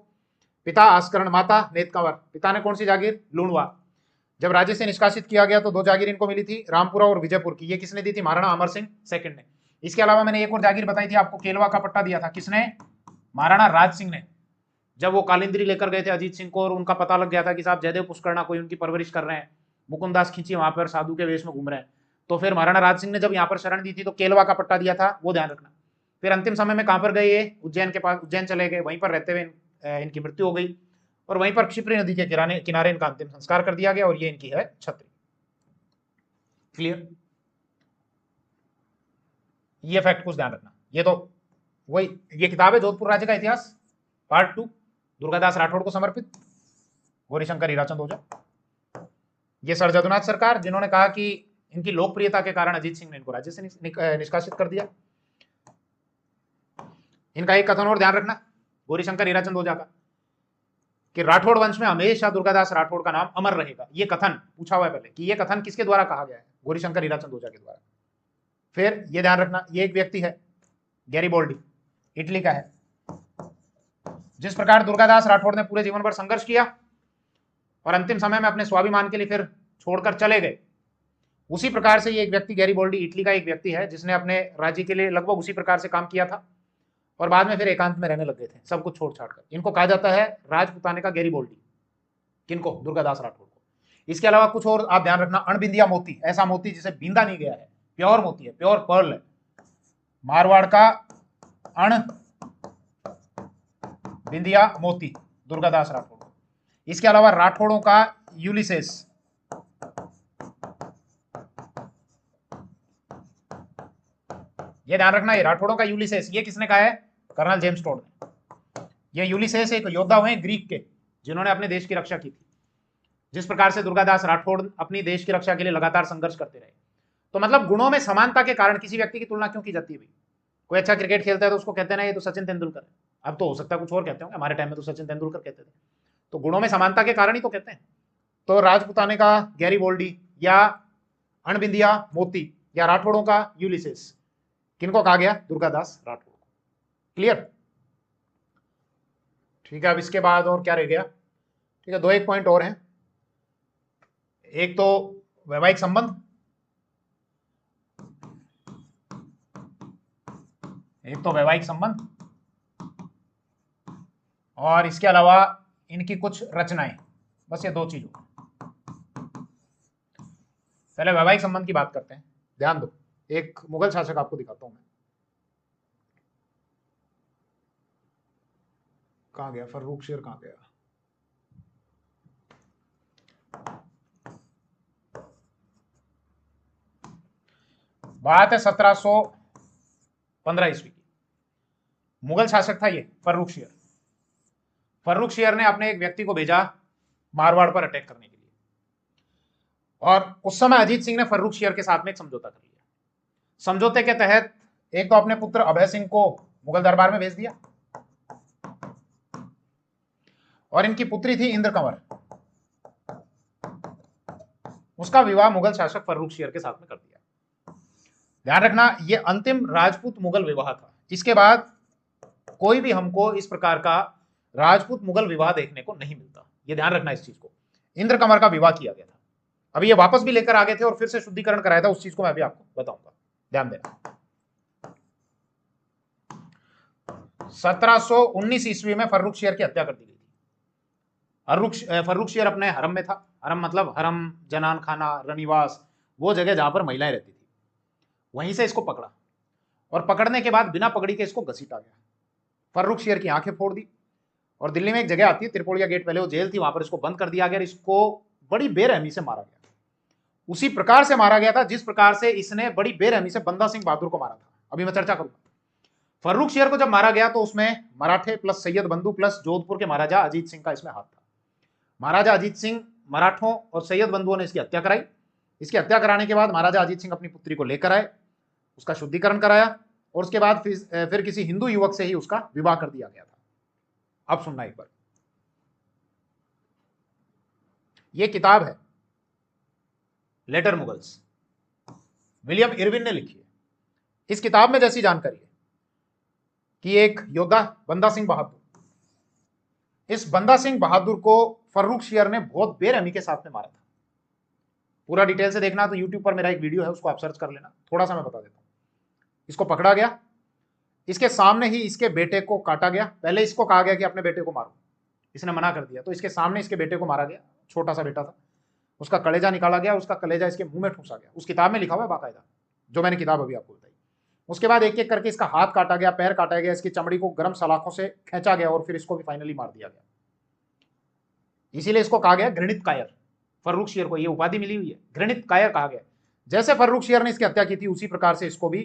पिता आस्करण, माता नेत कंवर। पिता ने कौन सी जागीर? लूणवा। जब राज्य से निष्कासित किया गया तो 2 जागीर इनको मिली थी, रामपुरा और विजयपुर की। ये किसने दी थी? महाराणा अमर सिंह सेकंड ने। इसके अलावा मैंने एक और जागीर बताई थी आपको, केलवा का पट्टा दिया था। किसने? महाराणा राज सिंह ने। जब वो कालिंद्री लेकर गए थे अजीत सिंह को और उनका पता लग गया था कि साहब जयदेव पुष्करणा कोई उनकी परवरिश कर रहे हैं, मुकुंदास खींची वहां पर साधु के वेश में घूम रहे हैं, तो फिर महाराणा राज सिंह ने जब यहाँ पर शरण दी थी तो केलवा का पट्टा दिया था, वो ध्यान रखना। फिर अंतिम समय में कहां पर गए? ये उज्जैन के पास, उज्जैन चले गए, वहीं पर रहते हुए इनकी मृत्यु हो गई और वहीं पर क्षिप्री नदी के किनारे इनका अंतिम संस्कार कर दिया गया और ये इनकी है छत्री। क्लियर? ये फैक्ट कुछ ध्यान रखना। ये तो वही, ये किताब है जोधपुर राज्य का इतिहास पार्ट 2, दुर्गादास राठौड़ को समर्पित, गौरीशंकर हीराचंद ओझा। ये सर जदुनाथ सरकार जिन्होंने कहा कि इनकी लोकप्रियता के कारण अजीत सिंह ने इनको राज्य से निष्कासित कर दिया। इनका एक कथन और ध्यान रखना गौरीशंकर हीराचंद ओझा का, कि राठौड़ वंश में हमेशा दुर्गादास राठौड़ का नाम अमर रहेगा। ये कथन पूछा हुआ है पहले कि ये कथन किसके द्वारा कहा गया है? गौरीशंकर हीराचंद ओझा के द्वारा। फिर ये ध्यान रखना, ये एक व्यक्ति है गैरिबोल्डी, इटली का है। जिस प्रकार दुर्गादास राठौड़ ने पूरे जीवन भर संघर्ष किया और अंतिम समय में अपने स्वाभिमान के लिए फिर छोड़कर चले गए, उसी प्रकार से ये एक व्यक्ति गैरिबोल्डी, इटली का एक व्यक्ति है जिसने अपने राज्य के लिए लगभग उसी प्रकार से काम किया था और बाद में फिर एकांत में रहने लग गए थे, सब कुछ छोड़ छाड़ कर। इनको कहा जाता है राजपुताने का गैरिबोल्डी। किनको? दुर्गादास राठौड़ को। इसके अलावा कुछ और आप ध्यान रखना, अणबिंदिया मोती, ऐसा मोती जिसे बींदा नहीं गया है, प्योर मोती है, प्योर पर्ल है, मारवाड़ का अण बिंदिया मोती, दुर्गादास राठौड़। इसके अलावा राठौड़ों का यूलिसेस, ये ध्यान रखना, ये राठौड़ों का यूलिसेस, ये किसने कहा है? कर्नल जेम्स टोड ने। ये यूलिसेस एक योद्धा हुए ग्रीक के जिन्होंने अपने देश की रक्षा की थी। जिस प्रकार से दुर्गादास राठौड़ अपनी देश की रक्षा के लिए लगातार संघर्ष करते रहे। तो मतलब गुणों में समानता के कारण किसी व्यक्ति की तुलना क्यों की जाती है? भाई कोई अच्छा क्रिकेट खेलता है तो उसको कहते हैं ना ये तो सचिन तेंदुलकर है। अब तो हो सकता है कुछ और कहते होंगे, हमारे टाइम में तो सचिन तेंदुलकर कहते थे। तो गुणों में समानता के कारण ही तो कहते हैं। तो राजपुताने का गैरिबोल्डी या अणबिंदिया मोती या राठौड़ों का यूलिसेस, किनको कहा गया? दुर्गादास राठौड़ को। क्लियर? ठीक है, अब इसके बाद और क्या रह गया? ठीक है, 2-1 पॉइंट और हैं। एक तो वैवाहिक संबंध, और इसके अलावा इनकी कुछ रचनाएं, बस ये 2 चीजों। पहले वैवाहिक संबंध की बात करते हैं, ध्यान दो। एक मुगल शासक आपको दिखाता हूं मैं, कहां गया फर्रुखशेर, कहां गया? बात है 1715 ईस्वी की। मुगल शासक था ये फर्रुखशेर। फर्रुखशेर ने अपने एक व्यक्ति को भेजा मारवाड़ पर अटैक करने के लिए, और उस समय अजीत सिंह ने फर्रुखशेर के साथ में एक समझौता कर लिया। समझौते के तहत एक तो अपने पुत्र अभय सिंह को मुगल दरबार में भेज दिया और इनकी पुत्री थी इंद्र कंवर, उसका विवाह मुगल शासक फर्रुखशेर के साथ में कर दिया। ध्यान रखना, यह अंतिम राजपूत मुगल विवाह था। इसके बाद कोई भी हमको इस प्रकार का राजपूत मुगल विवाह देखने को नहीं मिलता। यह ध्यान रखना इस चीज को। इंद्र कंवर का विवाह किया गया था। अभी ये वापस भी लेकर आ गए थे और फिर से शुद्धिकरण कराया था, उस चीज को मैं अभी आपको बताऊंगा, ध्यान देना। 1719 ईस्वी में फर्रुखशेर की हत्या कर दी गई थी। फर्रुखशेर अपने हरम में था। हरम मतलब हरम, जनान खाना, रनिवास, वो जगह जहां पर महिलाएं रहती थी, वहीं से इसको पकड़ा और पकड़ने के बाद बिना पगड़ी के इसको घसीटा गया। फर्रुख शेर की आंखें फोड़ दी। और दिल्ली में एक जगह आती है त्रिपोलिया गेट, पहले वो जेल थी, वहां पर इसको बंद कर दिया गया, इसको बड़ी बेरहमी से मारा गया। उसी प्रकार से मारा गया था जिस प्रकार से इसने बड़ी बेरहमी से बंदा सिंह बहादुर को मारा था। अभी मैं चर्चा करूंगा। फर्रुख शेर को जब मारा गया तो उसमें मराठे प्लस सैयद बंधु प्लस जोधपुर के महाराजा अजीत सिंह का इसमें हाथ था। महाराजा अजीत सिंह, मराठों और सैयद बंधुओं ने इसकी हत्या कराई। इसकी हत्या कराने के बाद महाराजा अजीत सिंह अपनी पुत्री को लेकर आए, उसका शुद्धिकरण कराया और उसके बाद फिर किसी हिंदू युवक से ही उसका विवाह कर दिया गया था। अब सुनना एक बार, यह किताब है लेटर मुगल्स, विलियम इरविन ने लिखी है। इस किताब में जैसी जानकारी है कि एक योद्धा बंदा सिंह बहादुर, इस बंदा सिंह बहादुर को फर्रुख शेर ने बहुत बेरहमी के साथ में मारा था। पूरा डिटेल से देखना तो यूट्यूब पर मेरा एक वीडियो है, उसको आप सर्च कर लेना। थोड़ा सा मैं बता देता हूं। इसको पकड़ा गया, इसके सामने ही इसके बेटे को काटा गया। पहले इसको कहा गया कि अपने बेटे को मारो, इसने मना कर दिया, तो इसके सामने इसके बेटे को मारा गया। छोटा सा बेटा था, उसका कलेजा निकाला गया, उसका कलेजा इसके मुंह में ठूसा गया। उस किताब में लिखा हुआ है बाकायदा, जो मैंने किताब अभी आपको बताई। उसके बाद एक एक करके इसका हाथ काटा गया, पैर काटा गया, इसकी चमड़ी को गर्म सलाखों से खींचा गया और फिर इसको भी फाइनली मार दिया गया। इसीलिए इसको कहा गया घृणित कायर। फर्रुख शेर को यह उपाधि मिली हुई है, घृणित कायर कहा गया। जैसे फर्रुख शेर ने इसकी हत्या की थी उसी प्रकार से इसको भी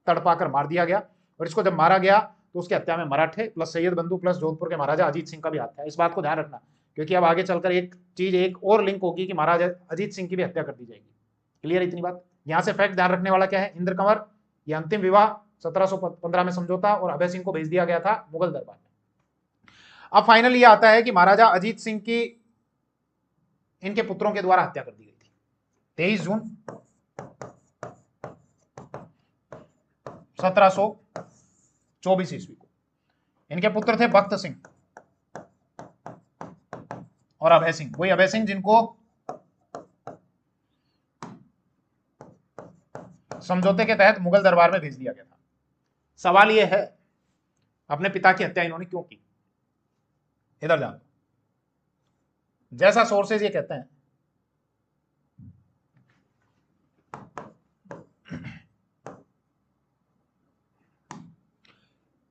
तड़पाकर मार दिया गया। और इसको जब मारा गया तो उसकी हत्या में मराठे प्लस सैयद बंधु प्लस जोधपुर के महाराजा अजीत सिंह का भी हाथ था। इस बात को ध्यान रखना, क्योंकि अब आगे चलकर एक चीज एक और लिंक होगी कि महाराजा अजीत सिंह की भी हत्या कर दी जाएगी। क्लियर इतनी बात? यहां से फैक्ट ध्यान रखने वाला क्या है, इंद्र कंवर, ये अंतिम विवाह 1715 में समझौता और अभय सिंह को भेज दिया गया था मुगल दरबार में। अब फाइनल ये आता है कि महाराजा अजीत सिंह की इनके पुत्रों के द्वारा हत्या कर दी गई थी 23 जून 1724 ईस्वी को। इनके पुत्र थे बख्त सिंह और अभय सिंह, वही अभय सिंह जिनको समझौते के तहत मुगल दरबार में भेज दिया गया था। सवाल यह है, अपने पिता की हत्या इन्होंने क्यों की? इधर जान, जैसा सोर्सेज ये कहते हैं,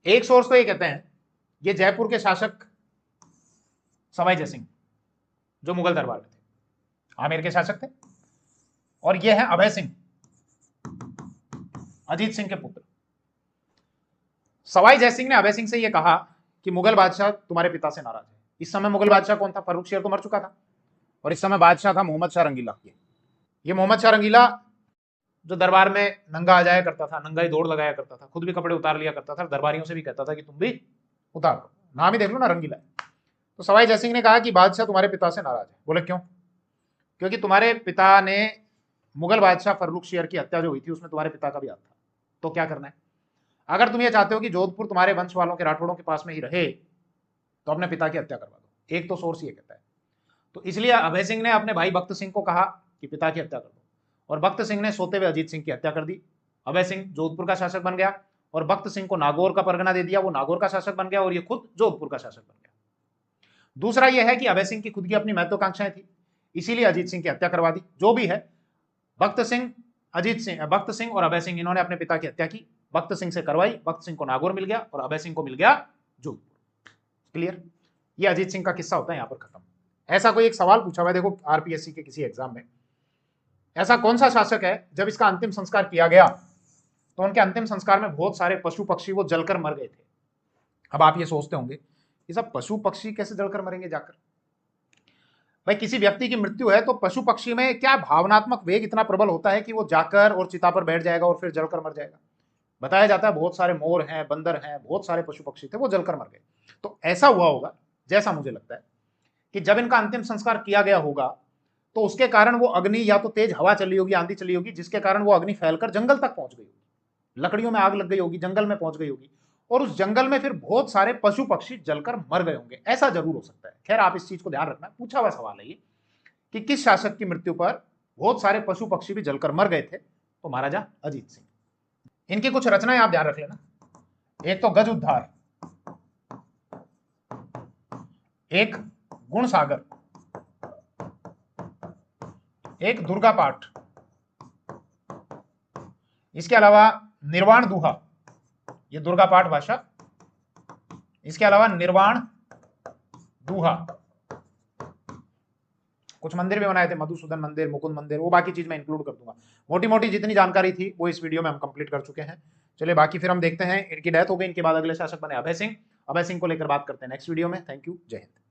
एक सोर्स तो ये कहते हैं ये जयपुर के शासक सवाई जयसिंह जो मुगल दरबार में थे, आमेर के शासक थे, और ये है अभय सिंह, अजीत सिंह के पुत्र। सवाई जयसिंह ने अभय सिंह से यह कहा कि मुगल बादशाह तुम्हारे पिता से नाराज है। इस समय मुगल बादशाह कौन था? फर्रुख शेर तो मर चुका था, और इस समय बादशाह था मोहम्मद शाह रंगीला। ये मोहम्मद शाह रंगीला जो दरबार में नंगा आ जाया करता था, नंगा ही दौड़ लगाया करता था, खुद भी कपड़े उतार लिया करता था, दरबारियों से भी कहता था कि तुम भी उतार लो, नाम ही देख लो ना, रंगीला। तो सवाई जयसिंह ने कहा कि बादशाह तुम्हारे पिता से नाराज है। बोले क्यों? क्योंकि तुम्हारे पिता ने मुगल बादशाह फर्रुख शेर की हत्या जो हुई थी उसमें तुम्हारे पिता का भी हाथ था। तो क्या करना है? अगर तुम ये चाहते हो कि जोधपुर तुम्हारे वंश वालों के राठौड़ों के पास में ही रहे तो अपने पिता की हत्या करवा दो। एक तो सोर्स ये कहता है। तो इसलिए अभय सिंह ने अपने भाई बख्त सिंह को कहा कि पिता की हत्या कर दो, और बख्त सिंह ने सोते हुए अजीत सिंह की हत्या कर दी। अभय सिंह जोधपुर का शासक बन गया और बख्त सिंह को नागौर का परगना दे दिया, वो नागौर का शासक बन गया और ये खुद जोधपुर का शासक बन गया। दूसरा यह है कि अभय सिंह की खुद की अपनी महत्वाकांक्षाएं थी, इसीलिए अजीत सिंह की हत्या करवा दी। जो भी है, बख्त सिंह और अभय सिंह इन्होंने अपने पिता की हत्या की, बख्त सिंह से करवाई, बख्त सिंह को नागौर मिल गया और अभय सिंह को मिल गया जोधपुर। क्लियर? ये अजीत सिंह का किस्सा होता है यहां पर खत्म। ऐसा कोई एक सवाल पूछा हुआ है, देखो आरपीएससी के किसी एग्जाम में, ऐसा कौन सा शासक है जब इसका अंतिम संस्कार किया गया तो उनके अंतिम संस्कार में बहुत सारे पशु पक्षी वो जलकर मर गए थे। अब आप ये सोचते होंगे ये सब पशु पक्षी कैसे जलकर मरेंगे जाकर? भाई किसी व्यक्ति की मृत्यु है तो पशु पक्षी में क्या भावनात्मक वेग इतना प्रबल होता है कि वो जाकर और चिता पर बैठ जाएगा और फिर जलकर मर जाएगा? बताया जाता है बहुत सारे मोर हैं, बंदर हैं, बहुत सारे पशु पक्षी थे वो जलकर मर गए। तो ऐसा हुआ होगा, जैसा मुझे लगता है, कि जब इनका अंतिम संस्कार किया गया होगा तो उसके कारण वो अग्नि, या तो तेज हवा चली होगी, आंधी चली होगी, जिसके कारण वो अग्नि फैलकर जंगल तक पहुंच गई होगी, लकड़ियों में आग लग गई होगी, जंगल में पहुंच गई होगी, और उस जंगल में फिर बहुत सारे पशु पक्षी जलकर मर गए होंगे। ऐसा जरूर हो सकता है। खैर आप इस चीज को ध्यान रखना, पूछा हुआ सवाल है ये कि किस शासक की मृत्यु पर बहुत सारे पशु पक्षी भी जलकर मर गए थे? तो महाराजा अजीत सिंह। इनकी कुछ रचनाएं आप ध्यान रख लेना। एक तो गज उद्धार, एक गुण सागर, एक दुर्गा पाठ, इसके अलावा निर्वाण दुहा, ये दुर्गा पाठ भाषा, इसके अलावा निर्वाण दूहा, कुछ मंदिर भी बनाए थे, मधुसूदन मंदिर, मुकुंद मंदिर, वो बाकी चीज मैं इंक्लूड कर दूंगा। मोटी मोटी जितनी जानकारी थी वो इस वीडियो में हम कंप्लीट कर चुके हैं। चलिए बाकी फिर हम देखते हैं, इनकी डेथ हो गई, इनके बाद अगले शासक बने अभय सिंह। अभय सिंह को लेकर बात करते हैं नेक्स्ट वीडियो में। थैंक यू, जय हिंद।